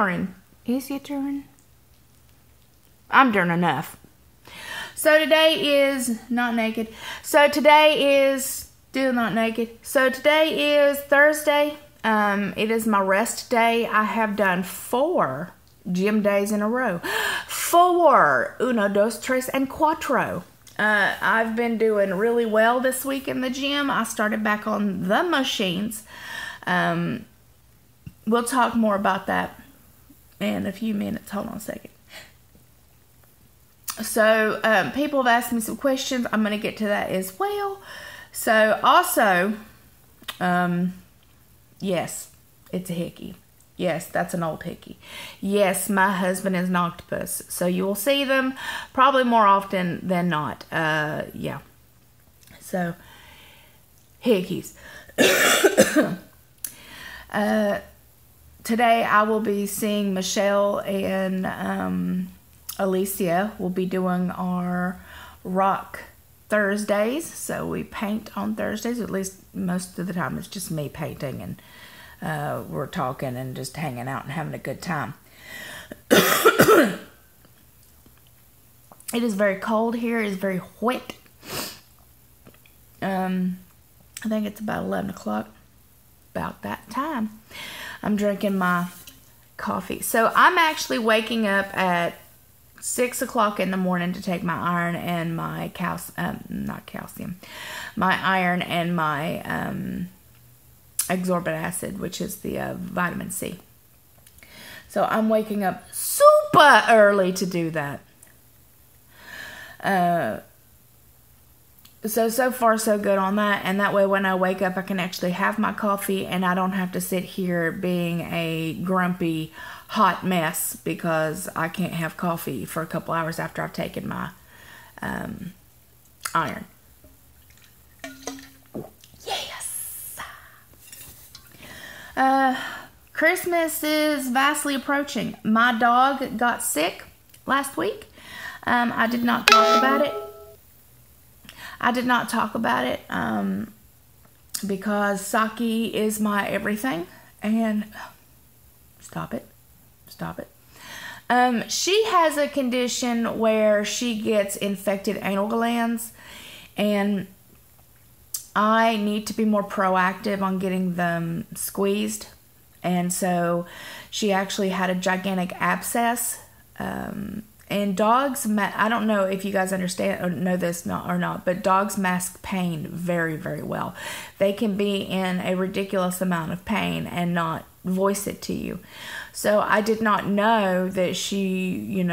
during. Is it during? I'm during enough. So today is not naked. So today is still not naked. So today is Thursday. It is my rest day. I have done 4 gym days in a row. 4. 1, 2, 3, and 4. I've been doing really well this week in the gym. I started back on the machines. We'll talk more about that in a few minutes. Hold on a second. So, people have asked me some questions. I'm going to get to that as well. So, also, yes, it's a hickey. Yes, that's an old hickey. Yes, my husband is an octopus. So, you will see them probably more often than not. Yeah. So, hickeys. Today, I will be seeing Michelle and Alicia. Will be doing our rock Thursdays. So we paint on Thursdays. At least most of the time it's just me painting, and we're talking and just hanging out and having a good time. It is very cold here. It is very wet. I think it's about 11 o'clock. About that time. I'm drinking my coffee. So I'm actually waking up at 6 o'clock in the morning to take my iron and my my iron and my ascorbic acid, which is the vitamin C. So I'm waking up super early to do that. So far so good on that, and that way when I wake up I can actually have my coffee and I don't have to sit here being a grumpy hot mess because I can't have coffee for a couple hours after I've taken my iron. Yes! Christmas is vastly approaching. My dog got sick last week. I did not talk about it. Because Saki is my everything. And stop it. She has a condition where she gets infected anal glands, and I need to be more proactive on getting them squeezed. And so she actually had a gigantic abscess. And dogs, I don't know if you guys understand or know this or not, but dogs mask pain very, very well. They can be in a ridiculous amount of pain and not voice it to you. So I did not know that she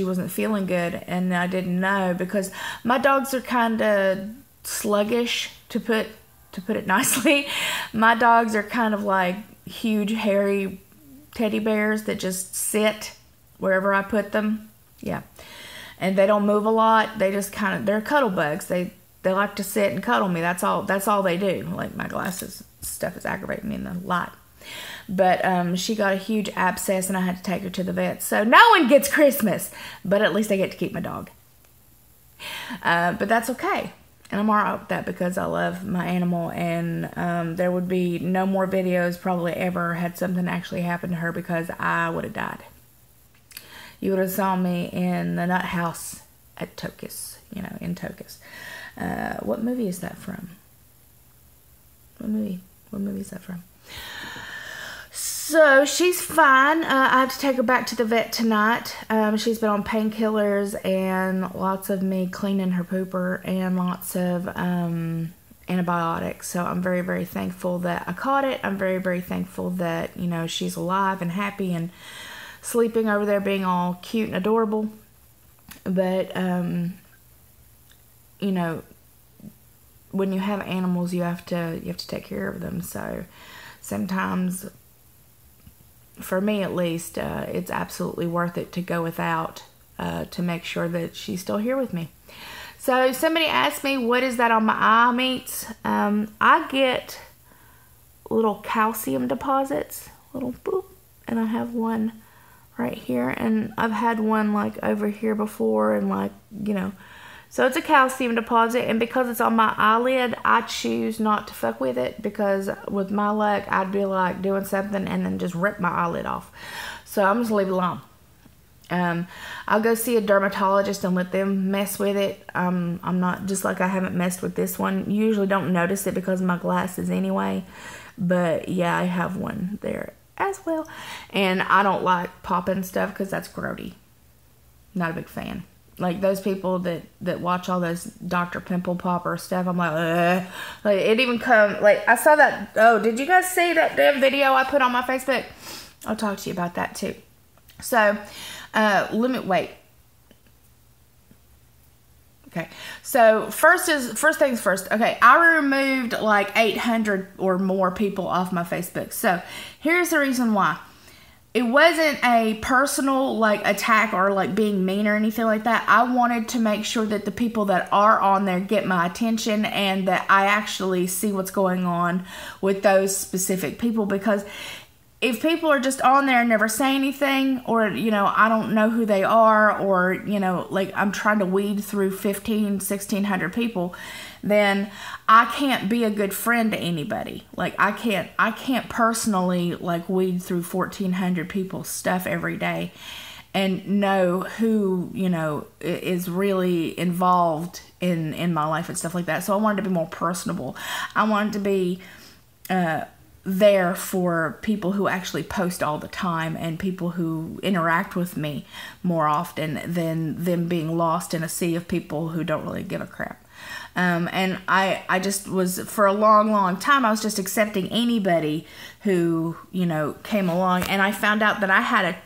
wasn't feeling good, and I didn't know because my dogs are kind of sluggish, to put it nicely. My dogs are kind of like huge, hairy teddy bears that just sit wherever I put them. Yeah, and they don't move a lot. They just they're cuddle bugs. They like to sit and cuddle me. That's all they do. Like, my glasses stuff is aggravating me in the light. But she got a huge abscess, and I had to take her to the vet. So no one gets Christmas, but at least I get to keep my dog. But that's okay, and I'm alright with that because I love my animal, and there would be no more videos probably ever had something actually happen to her because I would have died. You would have saw me in the nut house at Tokus, in Tokus. What movie is that from? What movie is that from? So, she's fine. I have to take her back to the vet tonight. She's been on painkillers and lots of me cleaning her pooper and lots of antibiotics. So, I'm very, very thankful that I caught it. I'm very, very thankful that, she's alive and happy and sleeping over there being all cute and adorable. But when you have animals, you have to take care of them. So sometimes, for me at least, it's absolutely worth it to go without to make sure that she's still here with me. So somebody asked me, what is that on my eye meats? I get little calcium deposits, little boop, and I have one right here, and I've had one like over here before, and so it's a calcium deposit, and because it's on my eyelid, I choose not to fuck with it, because with my luck, I'd be like doing something and then just rip my eyelid off. So So I'm just leave it alone. I'll go see a dermatologist and let them mess with it. I'm not, just like I haven't messed with this one. You usually don't notice it because of my glasses anyway. But yeah, I have one there as well. And I don't like popping stuff because that's grody. Not a big fan. Like those people that watch all those Dr. Pimple Popper stuff, I'm like, ugh. Like it even come, like I saw that, oh, did you guys see that damn video I put on my Facebook? I'll talk to you about that too. So, wait. Okay, so first things first. Okay, I removed like 800 or more people off my Facebook. So here's the reason why. It wasn't a personal like attack or like being mean or anything like that. I wanted to make sure that the people that are on there get my attention and that I actually see what's going on with those specific people, because if people are just on there and never say anything, or, you know, I don't know who they are, or, you know, like I'm trying to weed through 1,600 people, then I can't be a good friend to anybody. Like I can't personally like weed through 1,400 people's stuff every day and know who, you know, is really involved in my life and stuff like that. So I wanted to be more personable. I wanted to be, there for people who actually post all the time and people who interact with me more often than them being lost in a sea of people who don't really give a crap. And I just was, for a long time, I was just accepting anybody who, you know, came along, and I found out that I had a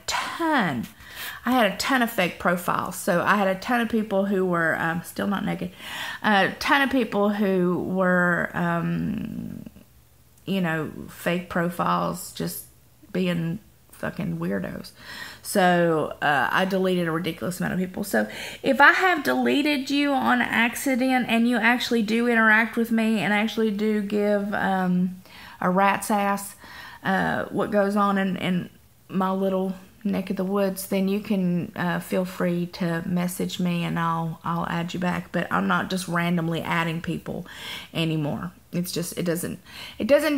ton of fake profiles. So I had a ton of people who were, still not naked, a ton of people who were, you know, fake profiles, just being fucking weirdos. So I deleted a ridiculous amount of people. So if I have deleted you on accident and you actually do interact with me and actually do give a rat's ass what goes on in my little neck of the woods, then you can feel free to message me and I'll add you back. But I'm not just randomly adding people anymore. It's just, it doesn't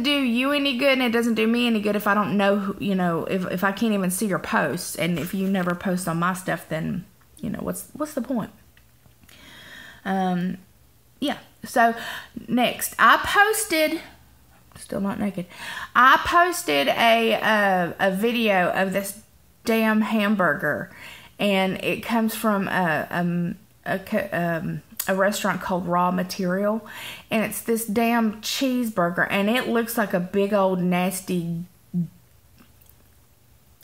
do you any good, and it doesn't do me any good if I don't know who, you know, if I can't even see your posts, and if you never post on my stuff, then, you know, what's the point? Yeah. So next, I posted, still not naked, I posted a video of this damn hamburger, and it comes from a restaurant called Raw Material, and it's this damn cheeseburger, and it looks like a big old nasty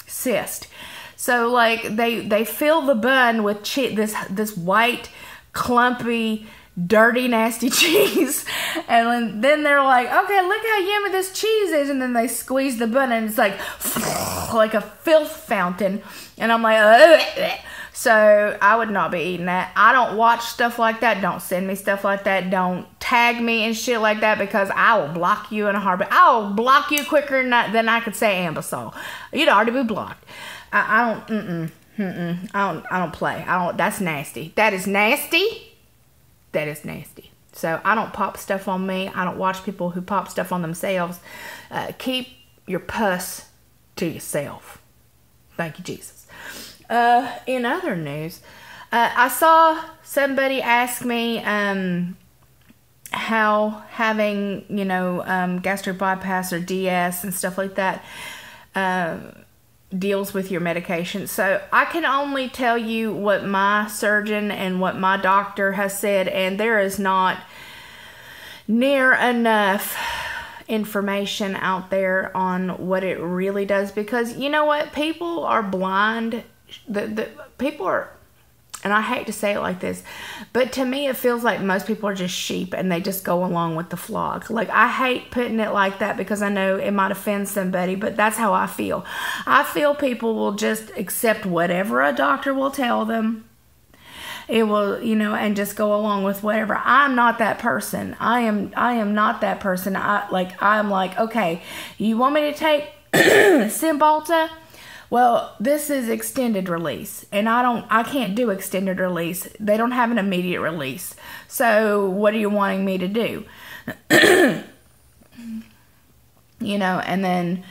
cyst. So like they fill the bun with this white clumpy dirty nasty cheese, and then they're like, okay, look how yummy this cheese is, and then they squeeze the bun and it's like a filth fountain, and I'm like, ugh. So I would not be eating that. I don't watch stuff like that. Don't send me stuff like that. Don't tag me and shit like that, because I will block you in a heartbeat. I will block you quicker than I could say imbecile. You'd already be blocked. I don't play. That's nasty. That is nasty. That is nasty. So I don't pop stuff on me. I don't watch people who pop stuff on themselves. Keep your puss to yourself. Thank you, Jesus. In other news, I saw somebody ask me how having, you know, gastric bypass or DS and stuff like that deals with your medication. So I can only tell you what my surgeon and what my doctor has said, and there is not near enough information out there on what it really does, because you know what, people are blind. The people are, and I hate to say it like this, but to me it feels like most people are just sheep and they just go along with the flock. Like, I hate putting it like that because I know it might offend somebody, but that's how I feel. I feel people will just accept whatever a doctor will tell them. It will, you know, and just go along with whatever. I'm not that person. I am not that person. I'm like, okay, you want me to take Cymbalta? Well, this is extended release, and I can't do extended release. They don't have an immediate release. So what are you wanting me to do? You know, and then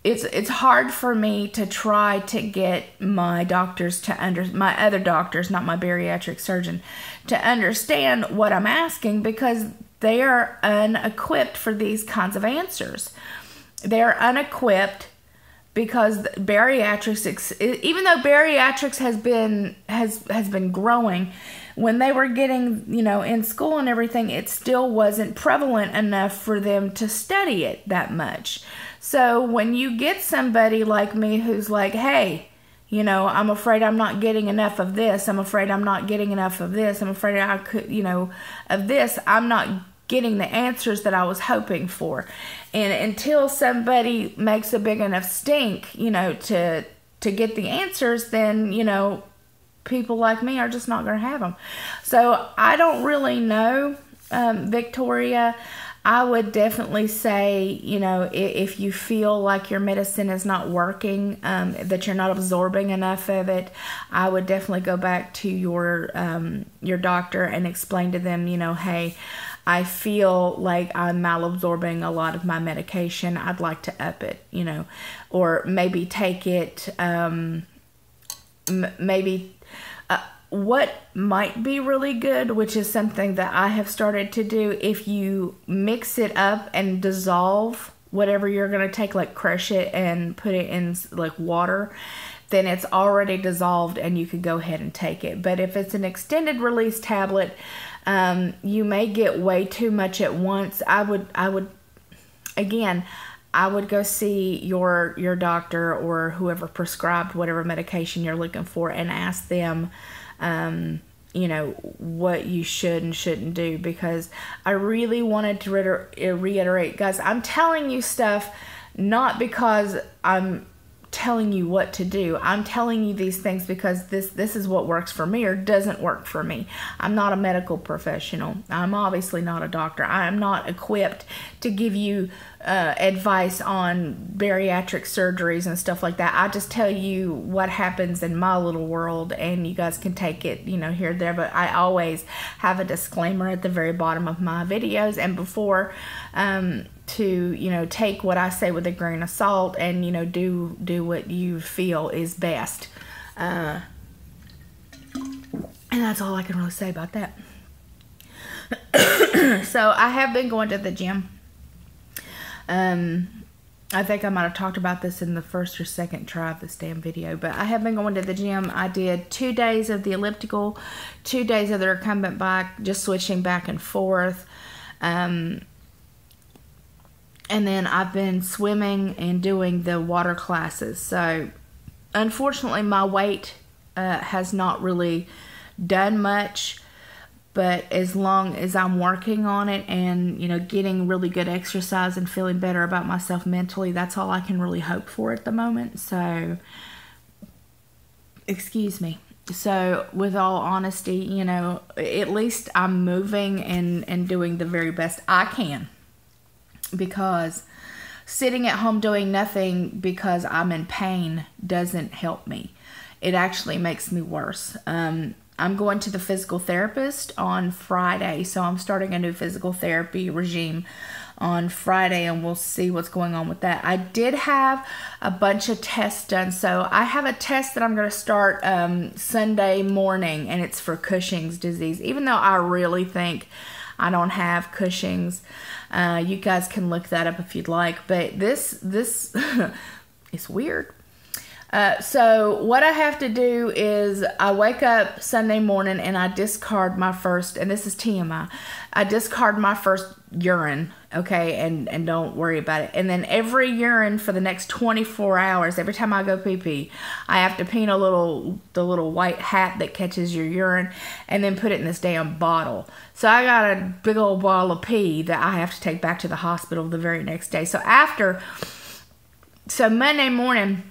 it's hard for me to try to get my doctors to my other doctors, not my bariatric surgeon, to understand what I'm asking, because they are unequipped for these kinds of answers. They are unequipped because bariatrics, even though bariatrics has been growing, when they were getting, you know, in school and everything, it still wasn't prevalent enough for them to study it that much. So when you get somebody like me who's like, hey, you know, I'm afraid I'm not getting enough of this. I'm afraid I'm not getting enough of this. I'm afraid I could, you know, of this. I'm not getting the answers that I was hoping for. And until somebody makes a big enough stink, you know, to get the answers, then, you know, people like me are just not going to have them. So I don't really know, Victoria. I would definitely say, you know, if you feel like your medicine is not working, that you're not absorbing enough of it, I would definitely go back to your doctor and explain to them, you know, hey, I feel like I'm malabsorbing a lot of my medication. I'd like to up it, you know, or maybe take it, what might be really good, which is something that I have started to do, if you mix it up and dissolve whatever you're going to take, like crush it and put it in like water, then it's already dissolved and you could go ahead and take it. But if it's an extended release tablet, you may get way too much at once. I would go see your doctor or whoever prescribed whatever medication you're looking for and ask them, you know, what you should and shouldn't do, because I really wanted to reiterate, guys, I'm telling you stuff not because I'm telling you what to do. I'm telling you these things because this is what works for me or doesn't work for me. I'm not a medical professional. I'm obviously not a doctor. I am not equipped to give you advice on bariatric surgeries and stuff like that. I just tell you what happens in my little world, and you guys can take it, you know, here or there. But I always have a disclaimer at the very bottom of my videos and before, to, you know, take what I say with a grain of salt and, you know, do what you feel is best. And that's all I can really say about that. So I have been going to the gym. I think I might have talked about this in the first or second try of this damn video, but I have been going to the gym. I did 2 days of the elliptical, 2 days of the recumbent bike, just switching back and forth. And then I've been swimming and doing the water classes. So unfortunately my weight has not really done much, but as long as I'm working on it and, you know, getting really good exercise and feeling better about myself mentally, that's all I can really hope for at the moment. So, excuse me. So with all honesty, you know, at least I'm moving and doing the very best I can, because sitting at home doing nothing because I'm in pain doesn't help me. It actually makes me worse. I'm going to the physical therapist on Friday, so I'm starting a new physical therapy regime on Friday, and we'll see what's going on with that. I did have a bunch of tests done, so I have a test that I'm going to start Sunday morning, and it's for Cushing's disease, even though I really think I don't have Cushing's. You guys can look that up if you'd like, but this is weird. So what I have to do is I wake up Sunday morning and I discard my first, and this is TMI, I discard my first urine, okay, and don't worry about it. And then every urine for the next 24 hours, every time I go pee-pee, I have to pee in the little white hat that catches your urine and then put it in this damn bottle. So I got a big old bottle of pee that I have to take back to the hospital the very next day. So Monday morning,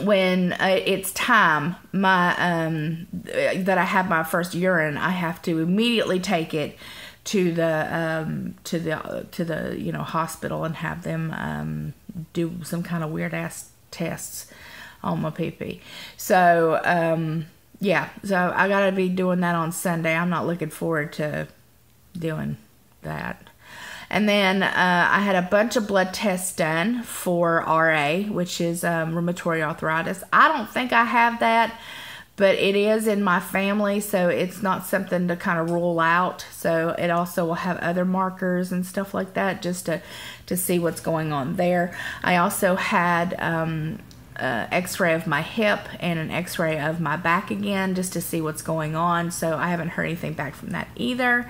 when it's time that I have my first urine, I have to immediately take it to the you know, hospital and have them do some kind of weird ass tests on my pee-pee. So yeah, so I gotta be doing that on Sunday. I'm not looking forward to doing that. And then I had a bunch of blood tests done for RA, which is rheumatoid arthritis. I don't think I have that, but it is in my family, so it's not something to kind of rule out. So it also will have other markers and stuff like that, just to see what's going on there. I also had x-ray of my hip and an x-ray of my back again, just to see what's going on. So I haven't heard anything back from that either.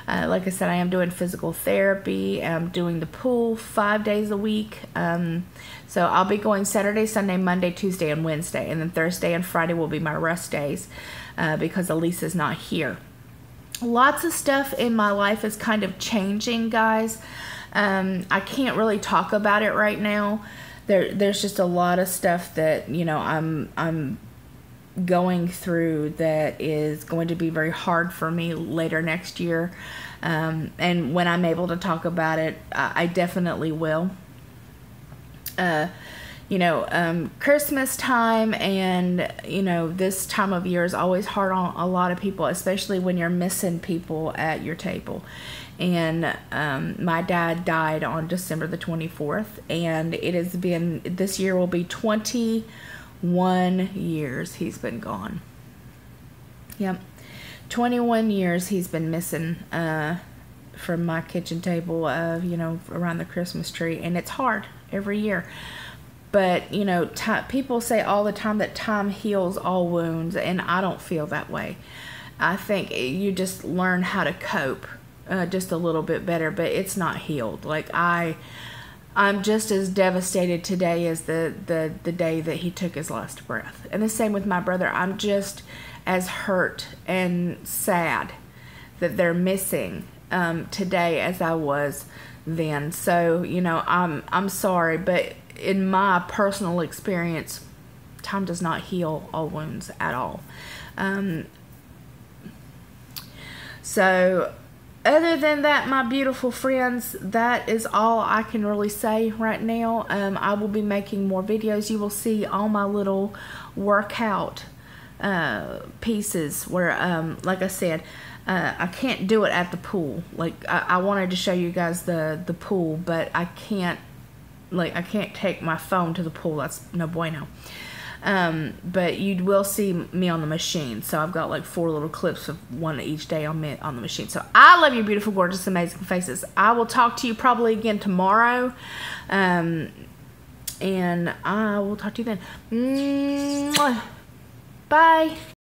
Like I said, I am doing physical therapy. I'm doing the pool 5 days a week. So I'll be going Saturday, Sunday, Monday, Tuesday, and Wednesday. And then Thursday and Friday will be my rest days because Elisa's not here. Lots of stuff in my life is kind of changing, guys. I can't really talk about it right now. There's just a lot of stuff that, you know, I'm going through that is going to be very hard for me later next year. And when I'm able to talk about it, I definitely will. You know, Christmas time and, you know, this time of year is always hard on a lot of people, especially when you're missing people at your table. And my dad died on December the 24th, and it has been, this year will be 21 years he's been gone. Yep. 21 years he's been missing from my kitchen table, you know, around the Christmas tree. And it's hard every year. But, you know, people say all the time that time heals all wounds, and I don't feel that way. I think you just learn how to cope just a little bit better, but it's not healed. Like, I'm just as devastated today as the day that he took his last breath. And the same with my brother. I'm just as hurt and sad that they're missing today as I was then. So, you know, I'm sorry, but in my personal experience, time does not heal all wounds at all. So other than that, my beautiful friends, that is all I can really say right now. I will be making more videos. You will see all my little workout pieces where, like I said, I can't do it at the pool. Like, I wanted to show you guys the pool, but I can't, like, I can't take my phone to the pool. That's no bueno. But you will see me on the machine. So I've got like 4 little clips of one each day on the machine. So I love you, beautiful, gorgeous, amazing faces. I will talk to you probably again tomorrow. And I will talk to you then. Bye.